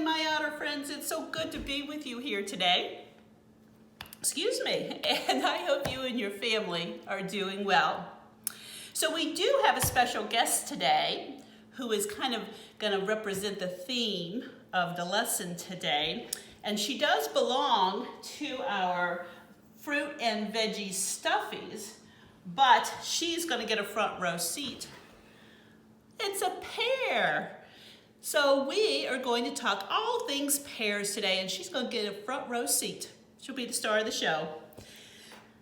My outer friends, it's so good to be with you here today. Excuse me, and I hope you and your family are doing well. So we do have a special guest today who is kind of going to represent the theme of the lesson today, and she does belong to our fruit and veggie stuffies, but she's going to get a front row seat. It's a pear. So we are going to talk all things pears today, and she's going to get a front row seat. She'll be the star of the show.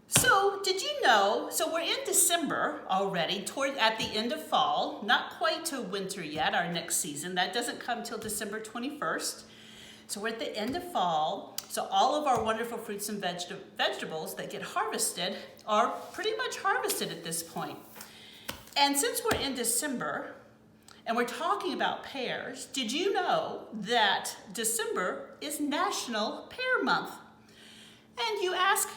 So did you know, so we're in December already, at the end of fall, not quite to winter yet, our next season. That doesn't come till December 21st. So we're at the end of fall. So all of our wonderful fruits and vegetables that get harvested are pretty much harvested at this point. And since we're in December, and we're talking about pears, did you know that December is National Pear Month? And you ask,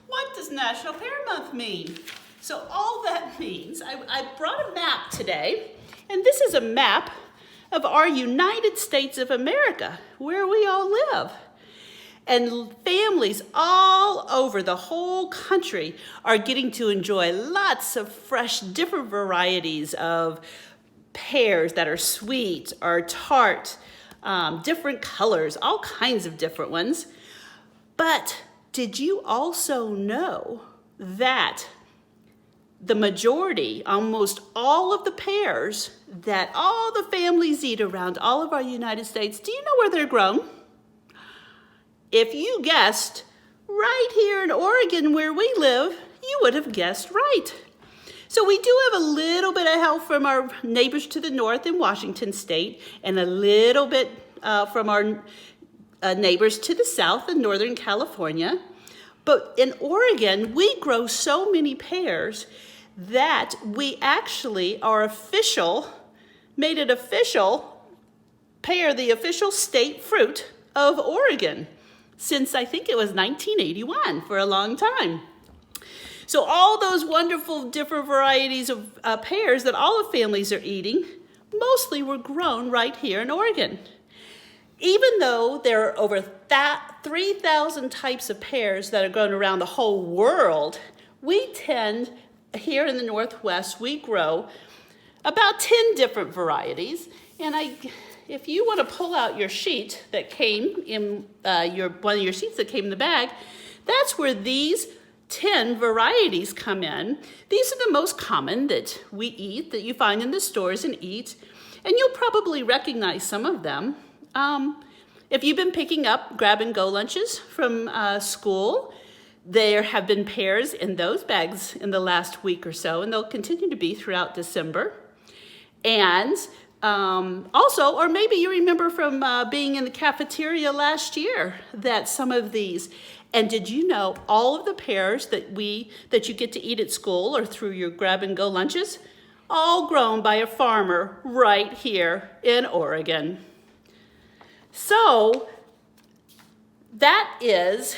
what does National Pear Month mean? So all that means, I brought a map today, and this is a map of our United States of America, where we all live. And families all over the whole country are getting to enjoy lots of fresh, different varieties of pears that are sweet or tart, different colors, all kinds of different ones. But did you also know that the majority, almost all of the pears that all the families eat around all of our United States, do you know where they're grown? If you guessed right here in Oregon where we live, you would have guessed right. So we do have a little bit of help from our neighbors to the north in Washington State, and a little bit from our neighbors to the south in Northern California. But in Oregon, we grow so many pears that we actually made it official, pear the official state fruit of Oregon since I think it was 1981, for a long time. So all those wonderful different varieties of pears that all the families are eating mostly were grown right here in Oregon. Even though there are over 3,000 types of pears that are grown around the whole world, we tend, here in the Northwest, we grow about 10 different varieties. And if you want to pull out your sheet that came in, one of your sheets that came in the bag, that's where these 10 varieties come in. These are the most common that we eat, that you find in the stores and eat, and you'll probably recognize some of them. If you've been picking up grab-and-go lunches from school, there have been pears in those bags in the last week or so, and they'll continue to be throughout December. And also, or maybe you remember from being in the cafeteria last year that some of these. And did you know all of the pears that you get to eat at school or through your grab-and-go lunches, all grown by a farmer right here in Oregon? So that is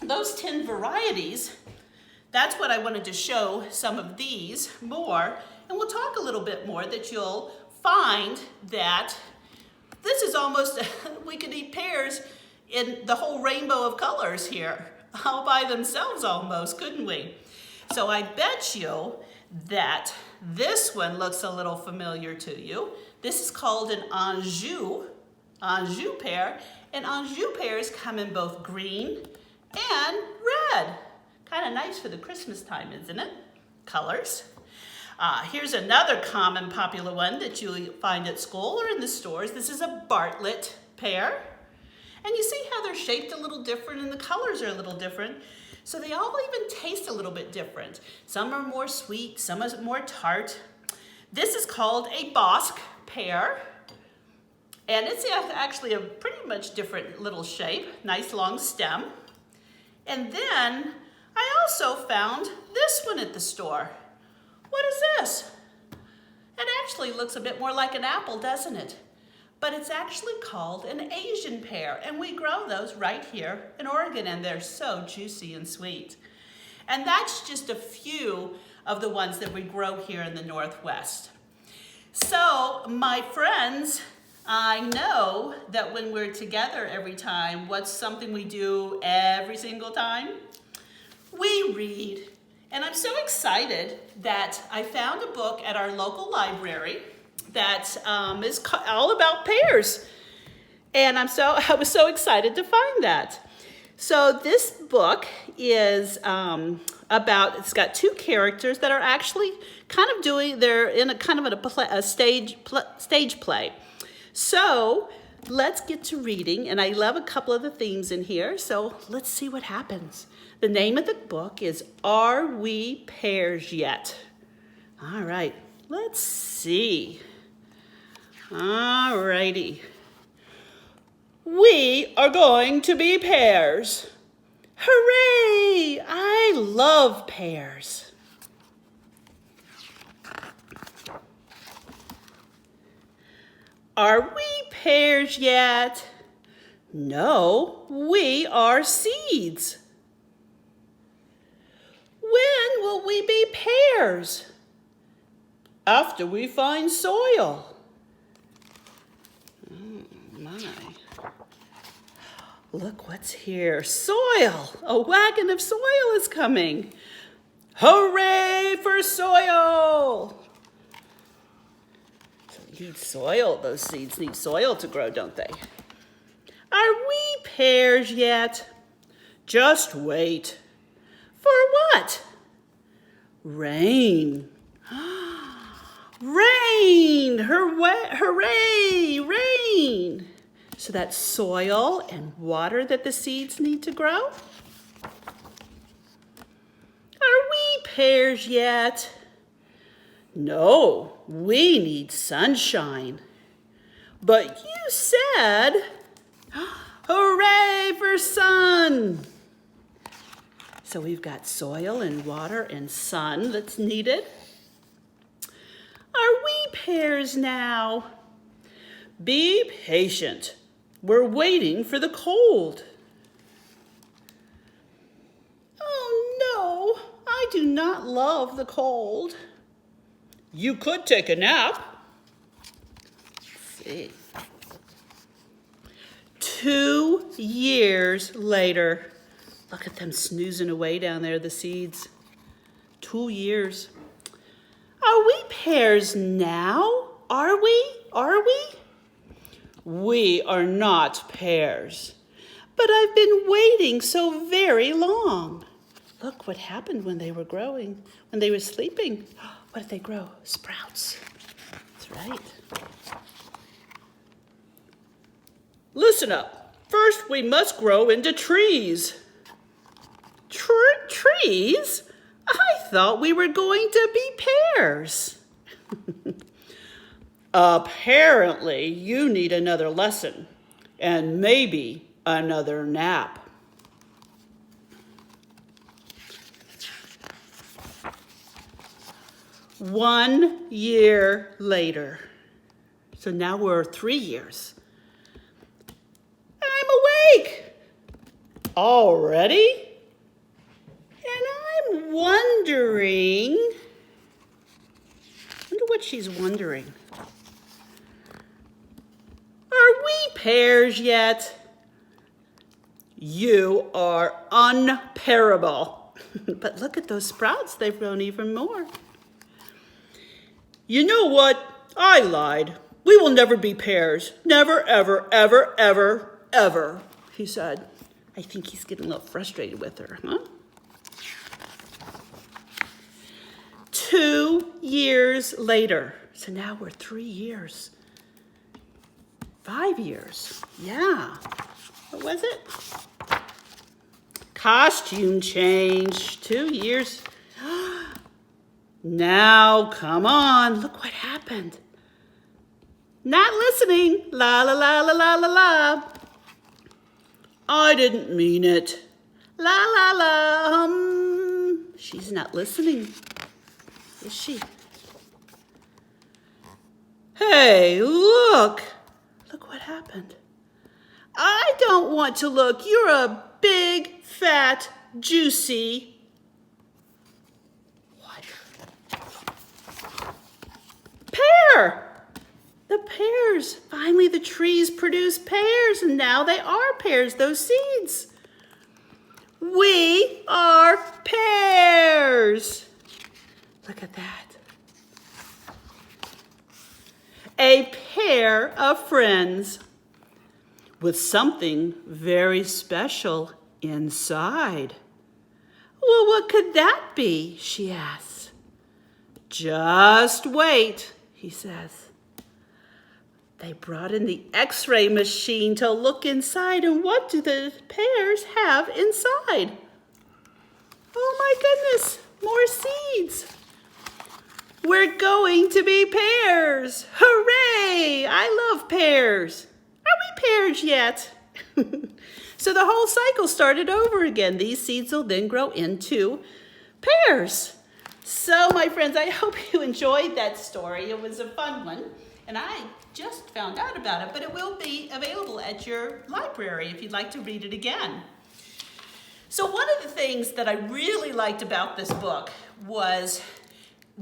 those 10 varieties. That's what I wanted to show some of these more. And we'll talk a little bit more that you'll find that this is almost, we could eat pears in the whole rainbow of colors here, all by themselves almost, couldn't we? So I bet you that this one looks a little familiar to you. This is called an Anjou pear, and Anjou pears come in both green and red. Kind of nice for the Christmas time, isn't it? Colors. Here's another common popular one that you'll find at school or in the stores. This is a Bartlett Pear. And you see how they're shaped a little different and the colors are a little different. So they all even taste a little bit different. Some are more sweet, some are more tart. This is called a Bosque Pear. And it's actually a pretty much different little shape, nice long stem. And then I also found this one at the store. What is this? It actually looks a bit more like an apple, doesn't it? But it's actually called an Asian pear, and we grow those right here in Oregon, and they're so juicy and sweet. And that's just a few of the ones that we grow here in the Northwest. So, my friends, I know that when we're together every time, what's something we do every single time? We read. And I'm so excited that I found a book at our local library that is all about pears. And I was so excited to find that. So this book is it's got two characters that are actually they're in a stage play. So let's get to reading, and I love a couple of the themes in here, so let's see what happens. The name of the book is Are We Pears Yet? All right, let's see. All righty. We are going to be pears. Hooray! I love pears. Are we pears yet? No, we are seeds. When will we be pears? After we find soil. My. Look what's here. Soil! A wagon of soil is coming. Hooray for soil! Those seeds need soil to grow, don't they? Are we pears yet? Just wait. For what? Rain. Rain! Hooray! Rain! So that's soil and water that the seeds need to grow. Are we pears yet? No, we need sunshine. But you said, hooray for sun! So we've got soil and water and sun that's needed. Are we pears now? Be patient. We're waiting for the cold. Oh no, I do not love the cold. You could take a nap. Let's see. 2 years later. Look at them snoozing away down there, the seeds. 2 years. Are we pears now? Are we? Are we? We are not pears. But I've been waiting so very long. Look what happened when they were growing, when they were sleeping. What did they grow? Sprouts. That's right. Listen up. First, we must grow into trees. Trees? I thought we were going to be pears. Apparently, you need another lesson and maybe another nap. One year later. So now we're 3 years. I'm awake. Already? And I'm wondering what she's wondering. Are we pears yet? You are unparable. But look at those sprouts. They've grown even more. You know what? I lied. We will never be pears. Never, ever, ever, ever, ever, he said. I think he's getting a little frustrated with her, huh? 2 years later. So now we're 3 years. 5 years. Yeah. What was it? Costume change. 2 years. Now, come on. Look what happened. Not listening. La, la, la, la, la, la, la. I didn't mean it. La, la, la. She's not listening. Is she? Hey, look. Look what happened. I don't want to look. You're a big, fat, juicy. What? Pear. The pears pears. Finally, the trees produce pears, and now they are pears, those seeds. We are pears. Look at that. A pair of friends with something very special inside. Well, what could that be? She asks. Just wait, he says. They brought in the X-ray machine to look inside, and what do the pears have inside? Oh my goodness, more seeds. We're going to be pears. Hooray! I love pears. Are we pears yet? So the whole cycle started over again. These seeds will then grow into pears. So my friends, I hope you enjoyed that story. It was a fun one, and I just found out about it, but it will be available at your library if you'd like to read it again. So one of the things that I really liked about this book was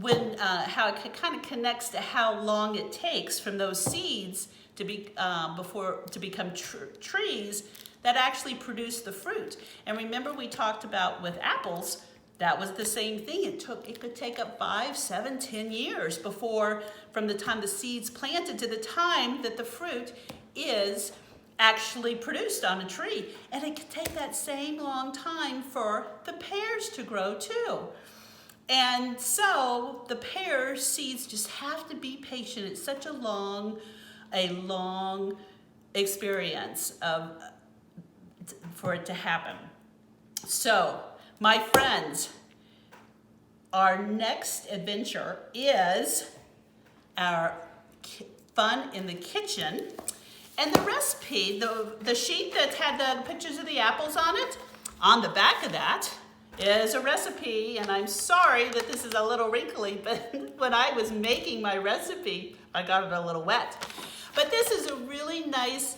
how it kind of connects to how long it takes from those seeds to become trees that actually produce the fruit. And remember, we talked about with apples, that was the same thing. It could take up 5, 7, 10 years from the time the seeds planted to the time that the fruit is actually produced on a tree. And it could take that same long time for the pears to grow too. And so the pear seeds just have to be patient. It's such a long experience for it to happen. So, my friends, our next adventure is our fun in the kitchen. And the recipe, the sheet that had the pictures of the apples on it, on the back of that is a recipe, and I'm sorry that this is a little wrinkly, but when I was making my recipe, I got it a little wet. But this is a really nice,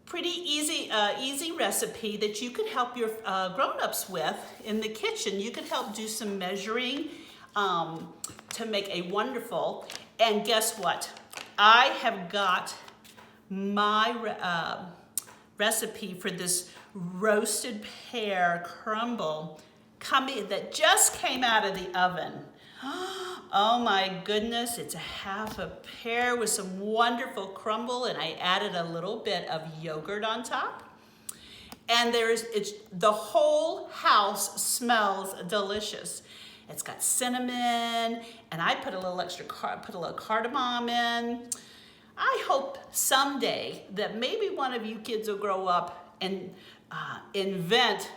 pretty easy recipe that you could help your grown-ups with in the kitchen. You could help do some measuring to make a wonderful, and guess what? I have got my recipe for this roasted pear crumble that just came out of the oven. Oh my goodness, it's a half a pear with some wonderful crumble, and I added a little bit of yogurt on top. And the whole house smells delicious. It's got cinnamon, and I put a little cardamom in. I hope someday that maybe one of you kids will grow up and invent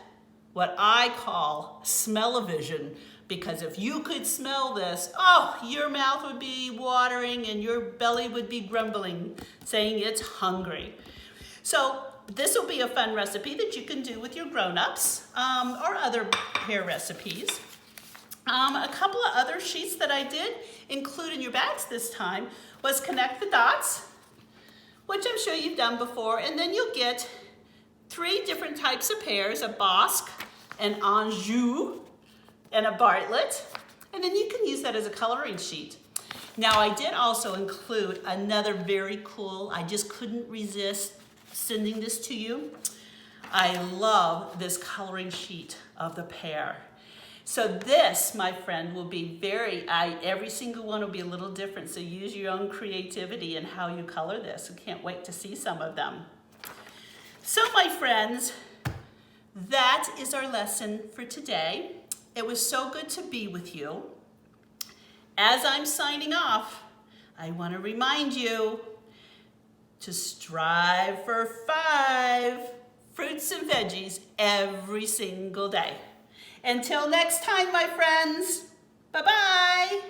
what I call smell-o-vision, because if you could smell this, oh, your mouth would be watering and your belly would be grumbling, saying it's hungry. So this will be a fun recipe that you can do with your grown-ups or other pear recipes. A couple of other sheets that I did include in your bags this time was connect the dots, which I'm sure you've done before, and then you'll get 3 different types of pears, a Bosque, an Anjou, and a Bartlett, and then you can use that as a coloring sheet. Now I did also include another very cool, I just couldn't resist sending this to you. I love this coloring sheet of the pear. So this, my friend, will be every single one will be a little different, so use your own creativity in how you color this. I can't wait to see some of them. So my friends, that is our lesson for today. It was so good to be with you. As I'm signing off, I want to remind you to strive for 5 fruits and veggies every single day. Until next time, my friends, bye-bye.